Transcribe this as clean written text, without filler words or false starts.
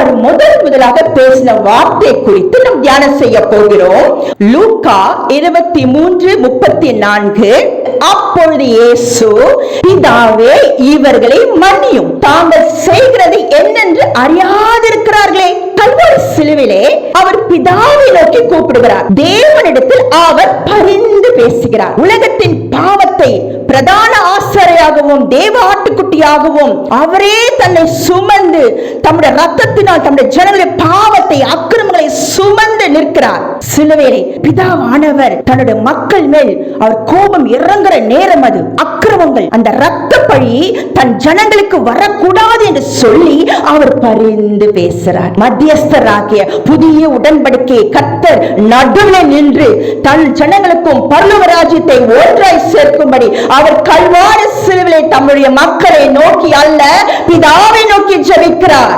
அவர் முதலாக பேசின வார்த்தை குறித்து நாம் தியானம் செய்ய போகிறோம். லூக்கா 23:34. அப்பொழுது இயேசு, பிதாவே, இவர்களை மன்னியும், தாங்கள் செய்கிறது என்னென்று அறியாதிருக்கிறார்களே. கல்வாரி சிலுவிலே அவர் பிதாவை நோக்கி கூப்பிடுகிறார். தேவனிடத்தில் அவர் பரிந்து பேசுகிறார். உலகத்தின் பாவத்தை பிரதான ஆசாரியராகவும் தேவ ஆட்டுக்குட்டியாகவும் அவரே தன்னை சுமந்து தம்முடைய ரத்தத்தினால் தம்முடைய ஜனங்களுடைய பாவத்தை அக்கிரமங்களை சுமந்து நிற்கிறார். சிலுவையிலே பிதாவானவர் தன்னுடைய மக்கள் மேல் அவர் கோபம் இறங்குற நேரம் அது. அக்கிரமங்கள், அந்த ரத்த பழி தன் ஜனங்களுக்கு வரக்கூடாது என்று சொல்லி அவர் பரிந்து பேசுகிறார். மத்தியஸ்தராகிய புதிய உடன்படிக்கை கர்த்தர் நடுவில் நின்று தன் ஜனங்களுக்கும் பரலோக ராஜ்யத்தை ஒன்றாய் சேர்க்கும்படி அவர் கல்வாரி சிலுவையிலே தம்முடைய மக்களை நோக்கி அல்ல, பிதாவை நோக்கி ஜெபிக்கிறார்.